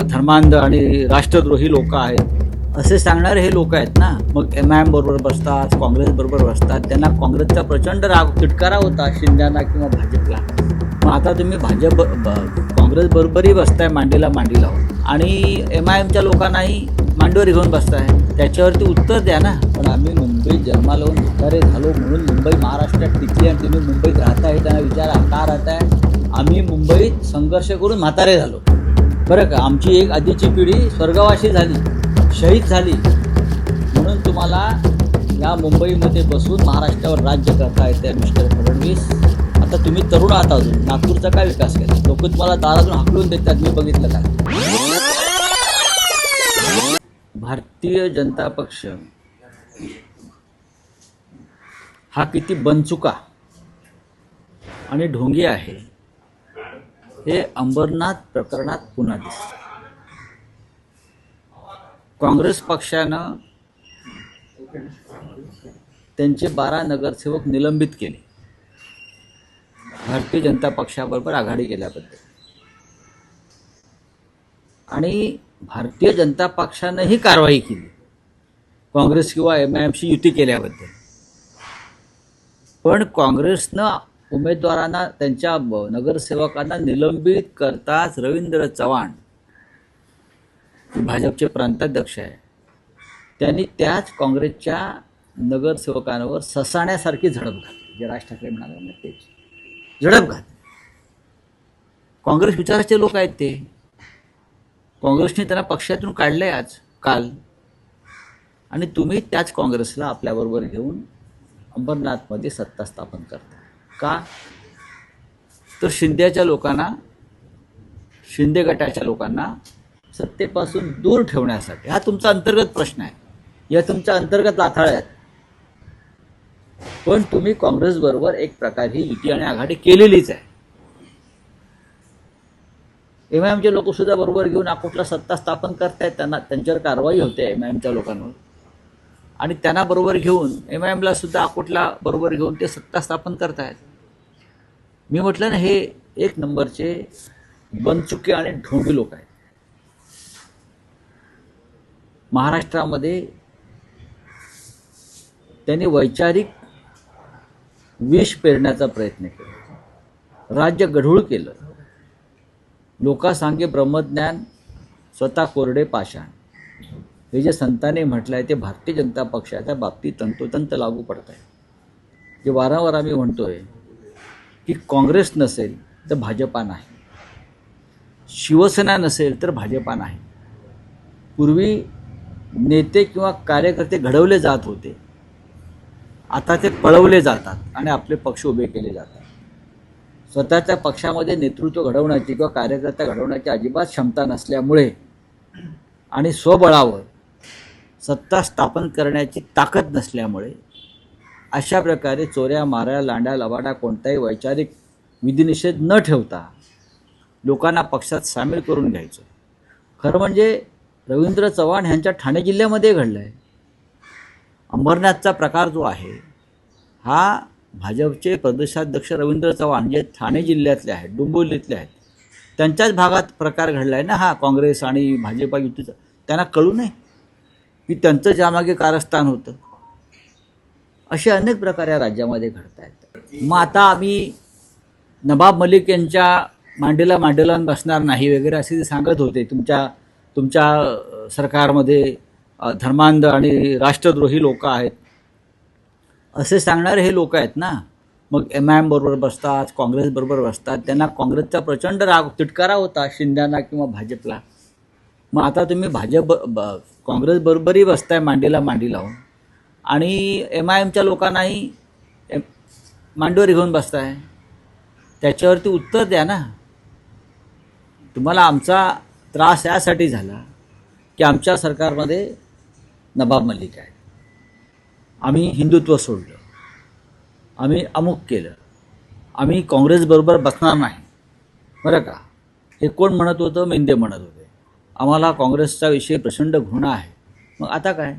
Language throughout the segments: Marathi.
धर्मांध आणि राष्ट्रद्रोही लोक आहेत असे सांगणारे हे लोक आहेत ना. मग MIM बरोबर बसतात, काँग्रेस बरोबर बसतात. त्यांना काँग्रेसचा प्रचंड राग तिटकारा होता शिंद्यांना किंवा भाजपला. मग आता तुम्ही काँग्रेस बरोबरही बसताय मांडीला मांडी लावून आणि MIMच्या लोकांनाही मांडीवर घेऊन बसताय. त्याच्यावरती उत्तर द्या ना. पण आम्ही मुंबईत जन्माला येऊन म्हातारे झालो म्हणून मुंबई महाराष्ट्रात टिकली आणि तुम्ही मुंबईत राहताय त्यांना विचार का राहताय. आम्ही मुंबईत संघर्ष करून म्हातारे झालो बरं का. आमची एक आधीची पिढी स्वर्गवासी झाली, शहीद झाली, म्हणून तुम्हाला या मुंबईमध्ये बसून महाराष्ट्रावर राज्य करता येते मिस्टर फडणवीस. आता तुम्ही तरुण आहात, अजून नागपूरचा काय विकास केला. लोक तुम्हाला दारातून हाकलून देतात, मी बघितलं काय. भारतीय जनता पक्ष हा किती बनचुका आणि ढोंगी आहे हे अंबरनाथ प्रकरणात पुन्हा दिसतं. काँग्रेस पक्षानं त्यांचे 12 नगरसेवक निलंबित केले भारतीय जनता पक्षाबरोबर आघाडी केल्याबद्दल, आणि भारतीय जनता पक्षानंही कारवाई केली काँग्रेस किंवा MIMशी युती केल्याबद्दल. पण काँग्रेसनं उमेदवारांना, त्यांच्या नगरसेवकांना निलंबित करताच रवींद्र चव्हाण भाजपचे प्रांताध्यक्ष आहे, त्यांनी त्याच काँग्रेसच्या नगरसेवकांवर ससाण्यासारखी झडप घातली. जे राज ठाकरे म्हणाले ना तेच झडप घातली. काँग्रेस विचाराचे लोक आहेत ते. काँग्रेसने त्यांना पक्षातून काढले काल, आणि तुम्ही त्याच काँग्रेसला आपल्याबरोबर घेऊन अंबरनाथमध्ये सत्ता स्थापन करता का. तर शिंदेच्या लोकांना, शिंदे गटाच्या लोकांना सत्तेपासून दूर ठेवण्यासाठी. हा तुमचा अंतर्गत प्रश्न आहे, या तुमच्या अंतर्गत लाथाळ्या आहेत. पण तुम्ही काँग्रेसबरोबर एक प्रकारची युती आणि आघाडी केलेलीच आहे. MIMचे लोक सुद्धा बरोबर घेऊन आकोटला सत्ता स्थापन करतायत, त्यांना त्यांच्यावर कारवाई होते MIMच्या लोकांवर, आणि त्यांना बरोबर घेऊन MIMला सुद्धा आकोटला बरोबर घेऊन ते सत्ता स्थापन करतायत. मी म्हटलं ना, हे एक नंबरचे बनचुके आणि ढोंगी लोक आहेत. महाराष्ट्रामध्ये त्यांनी वैचारिक विष पेरण्याचा प्रयत्न केला, राज्य गढूळ केलं. लोकांसांगे ब्रह्मज्ञान, स्वतः कोरडे पाषाण, हे जे संतांनी म्हटलं आहे ते भारतीय जनता पक्षाच्या बाबतीत तंतोतंत लागू पडत आहे. जे वारंवार आम्ही म्हणतोय की काँग्रेस नसेल तर भाजपा नाही, शिवसेना नसेल तर भाजपा नाही. पूर्वी नेते किंवा कार्यकर्ते घडवले जात होते, आता ते पळवले जातात आणि आपले पक्ष उभे केले जातात. स्वतःच्या पक्षामध्ये नेतृत्व घडवण्याची किंवा कार्यकर्ता घडवण्याची अजिबात क्षमता नसल्यामुळे आणि स्वबळावर सत्ता स्थापन करण्याची ताकद नसल्यामुळे अशा प्रकारे चोऱ्या माऱ्या, लांड्या लबाडा, कोणताही वैचारिक विधिनिषेध न ठेवता लोकांना पक्षात सामील करून घ्यायचं. खरं म्हणजे रवींद्र चव्हाण ह्यांच्या ठाणे जिल्ह्यामध्ये घडलं आहे. अंबरनाथचा प्रकार जो आहे हा भाजपचे प्रदेशाध्यक्ष रवींद्र चव्हाण जे ठाणे जिल्ह्यातले आहेत, डोंबिवलीतले आहेत, त्यांच्याच भागात प्रकार घडला आहे ना हा काँग्रेस आणि भाजपा युतीचा. त्यांना कळू नये की त्यांचं ज्यामागे कारस्थान होतं. असे अनेक प्रकार या राज्यामध्ये घडत आहेत. मग आता आम्ही नवाब मलिक यांच्या मांडीला मांडीला बसणार नाही वगैरे असे ते सांगत होते. तुमच्या सरकारमध्ये धर्मांध आणि राष्ट्रद्रोही लोक आहेत असे सांगणारे हे लोक आहेत ना. मग MIM बरोबर बसतात, काँग्रेस बरोबर बसतात. त्यांना काँग्रेसचा प्रचंड राग तिटकारा होता शिंद्यांना किंवा भाजपला. मग आता तुम्ही काँग्रेस बरोबरही बसताय मांडीला मांडी लावून आणि MIMच्या लोकांनाही मांडीवर घेऊन बसताय. त्याच्यावरती उत्तर द्या ना. तुम्हाला आमचा त्रास यासाठी झाला की आमच्या सरकारमध्ये नवाब मलिक आहे, आम्ही हिंदुत्व सोडलं, आम्ही अमुक केलं, आम्ही काँग्रेसबरोबर बसणार नाही बरं का. हे कोण म्हणत होतं? मेंदे म्हणत होते. आम्हाला काँग्रेसचा विषय प्रचंड घृणा आहे. मग आता काय,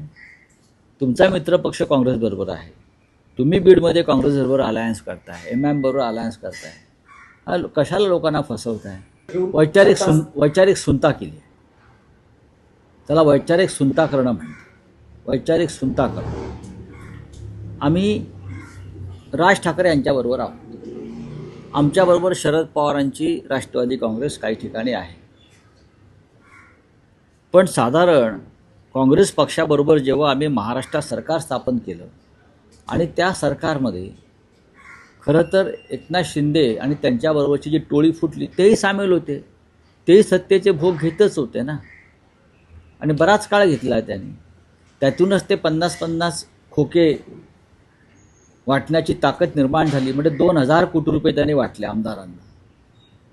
तुमचा मित्रपक्ष काँग्रेसबरोबर आहे, तुम्ही बीडमध्ये काँग्रेसबरोबर अलायन्स करताय, MIM बरोबर अलायन्स करताय, कशाला लोकांना फसवताय. वैचारिक सुनता केली. त्याला वैचारिक सुनता करणं म्हणतात, वैचारिक सुनता करणं. आम्ही राज ठाकरे यांच्याबरोबर आहोत. आमच्याबरोबर शरद पवारांची राष्ट्रवादी काँग्रेस काही ठिकाणी आहे. पण साधारण काँग्रेस पक्षाबरोबर जेव्हा आम्ही महाराष्ट्रात सरकार स्थापन केलं आणि त्या सरकारमध्ये खरं तर एकनाथ शिंदे आणि त्यांच्याबरोबरची जी टोळी फुटली तेही सामील होते, तेही सत्तेचे भोग घेतच होते ना. आणि बराच काळ घेतला त्यांनी. त्यातूनच ते 50-50 खोके वाटण्याची ताकद निर्माण झाली. म्हणजे 2,000 कोटी रुपये त्यांनी वाटले आमदारांना.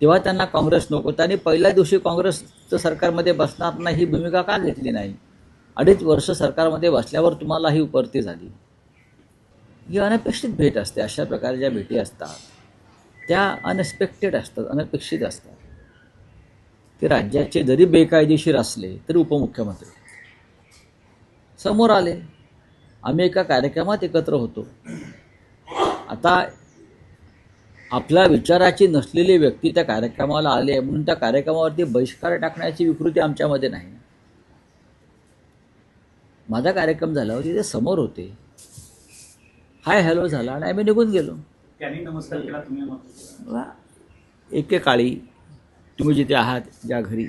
तेव्हा त्यांना काँग्रेस नको. त्यांनी पहिल्या दिवशी काँग्रेसचं सरकारमध्ये बसणार नाही ही भूमिका का घेतली नाही? 2.5 वर्ष सरकारमध्ये बसल्यावर तुम्हाला ही उपरती झाली. ही अनपेक्षित भेट असते. अशा प्रकारे ज्या भेटी असतात त्या अनएक्सपेक्टेड असतात, अनपेक्षित असतात. ते राज्याचे जरी बेकायदेशीर असले तरी उपमुख्यमंत्री समोर आले. आम्ही एका कार्यक्रमात एकत्र होतो. आता आपल्या विचाराची नसलेली व्यक्ती त्या कार्यक्रमाला आले म्हणून त्या कार्यक्रमावरती बहिष्कार टाकण्याची विकृती आमच्यामध्ये नाही. माझा कार्यक्रम झाला होता, ते समोर होते, हाय हॅलो झाला आणि आम्ही निघून गेलो. त्यांनी नमस्कार केला, तुम्ही एकेकाळी तुम्ही जिथे आहात ज्या घरी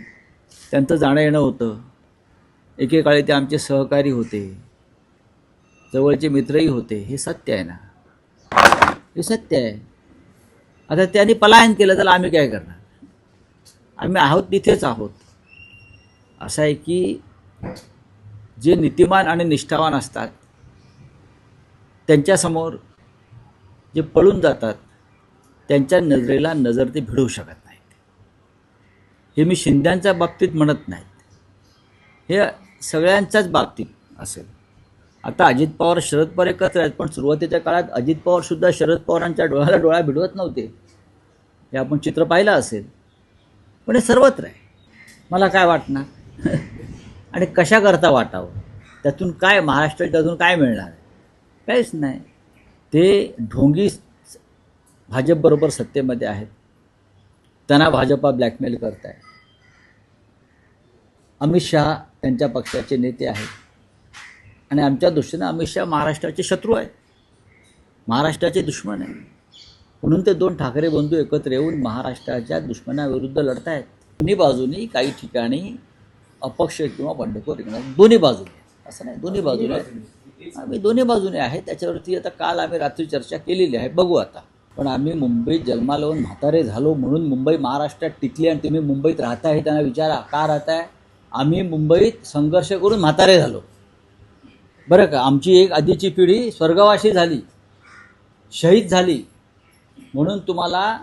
त्यांचं जाणं येणं होतं. एकेकाळी ते आमचे सहकारी होते, जवळचे मित्रही होते. हे सत्य आहे ना, हे सत्य आहे. आता त्यांनी पलायन केलं तर आम्ही काय करणार? आम्ही आहोत तिथेच आहोत. असं आहे की जे नीतिमान आणि निष्ठावान असतात त्यांच्यासमोर जे पळून जातात त्यांच्या नजरेला नजर ते भिडवू शकत नाहीत. हे मी शिंद्यांच्या बाबतीत म्हणत नाहीत, हे सगळ्यांच्याच बाबतीत असेल. आता अजित पवार शरद पवार एकत्र आहेत, पण सुरुवातीच्या काळात अजित पवारसुद्धा शरद पवारांच्या डोळ्याला डोळा भिडवत नव्हते. हे आपण चित्र पाहिलं असेल. पण हे सर्वत्र आहे. मला काय वाटणार आणि कशाकरता वाटावं? त्यातून काय महाराष्ट्रात त्यातून काय मिळणार आहे? काहीच नाही. ते ढोंगी भाजपबरोबर सत्तेमध्ये आहेत, त्यांना भाजपा ब्लॅकमेल करत आहे. अमित शहा त्यांच्या पक्षाचे नेते आहेत आणि आमच्या दृष्टीनं अमित शहा महाराष्ट्राचे शत्रू आहेत, महाराष्ट्राचे दुश्मन आहे. म्हणून ते 2 ठाकरे बंधू एकत्र येऊन महाराष्ट्राच्या दुश्मनाविरुद्ध लढत आहेत. दोन्ही बाजूनी काही ठिकाणी अपक्ष किंवा बंडखोर रिंगणात, दोन्ही बाजूने, असं नाही दोन्ही बाजूने आम्ही दोन्ही बाजूने आहे. त्याच्यावरती आता काल आम्ही रात्री चर्चा केलेली आहे, बघू आता. पण आम्ही मुंबईत जन्माला येऊन म्हातारे झालो म्हणून मुंबई महाराष्ट्रात टिकली आणि तुम्ही मुंबईत राहताय हे त्यांना विचारा, का राहताय? आम्ही मुंबईत संघर्ष करून म्हातारे झालो, बरं का. आमची एक आधीची पिढी स्वर्गवासी झाली, शहीद झाली. म्हणून तुम्हाला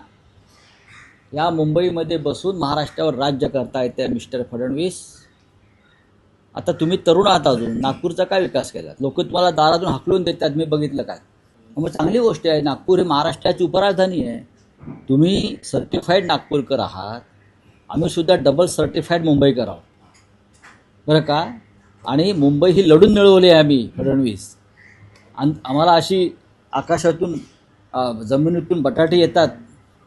या मुंबईमध्ये बसून महाराष्ट्रावर राज्य करता येते मिस्टर फडणवीस. आता तुम्ही तरुण आहात, अजून नागपूरचा काय विकास केला? लोक तुम्हाला दारातून हाकलून देतात, मी बघितलं काय. मग चांगली गोष्ट आहे. नागपूर हे महाराष्ट्राची उपराजधानी आहे. तुम्ही सर्टिफाईड नागपूरकर आहात, आम्ही सुद्धा डबल सर्टिफाईड मुंबईकर आहोत, बरं का. आणि मुंबई ही लढून मिळवली आहे आम्ही, फडणवीस. आम्हाला अशी आकाशातून जमिनीतून बटाटे येतात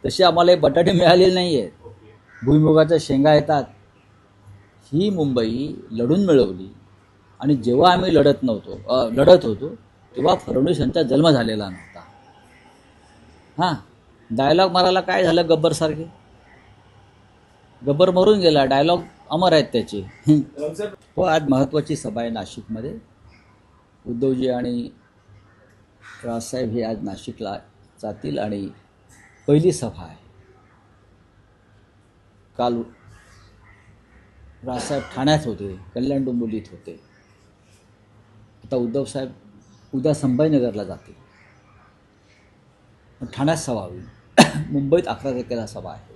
तसे आम्हाला बटाटे मिळालेले नाही आहेत, भुईमुगाच्या शेंगा येतात. ही मुंबई लढून मिळवली. आणि जेव्हा आम्ही लढत होतो तेव्हा फडणवीस यांचा जन्म झालेला नव्हता. हां, डायलॉग मारायला काय झालं? गब्बरसारखे गब्बर मरून गेला, डायलॉग अमर आहेत त्याचे. हो, आज महत्त्वाची सभा आहे नाशिकमध्ये. उद्धवजी आणि राजसाहेब हे आज नाशिकला जातील आणि पहिली सभा आहे. काल राजसाहेब ठाण्यात होते, कल्याण डोंबिवलीत होते. आता उद्धवसाहेब उद्या संभाजीनगरला जातील, ठाण्यात सभा होईल. मुंबईत 11 तारखेला सभा आहे.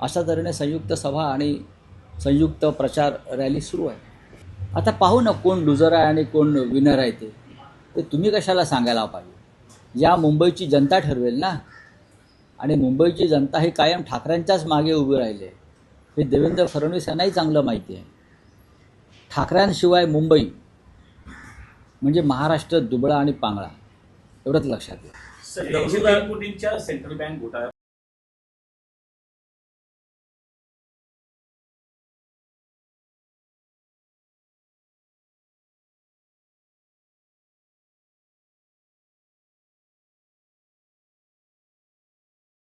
अशा तऱ्हेने संयुक्त सभा आणि संयुक्त प्रचार रॅली सुरू आहे. आता पाहू ना कोण लुजर आहे आणि कोण विनर आहे. ते तुम्ही कशाला सांगायला पाहिजे? या मुंबईची जनता ठरवेल ना. आणि मुंबईची जनता ही कायम ठाकरेंच्याच मागे उभी राहिली आहे, हे देवेंद्र फडणवीस यांनाही चांगलं माहिती आहे. ठाकऱ्यांशिवाय मुंबई म्हणजे महाराष्ट्र दुबळा आणि पांगळा, एवढंच लक्षात घ्या. सेंट्रल बँक घोटाळा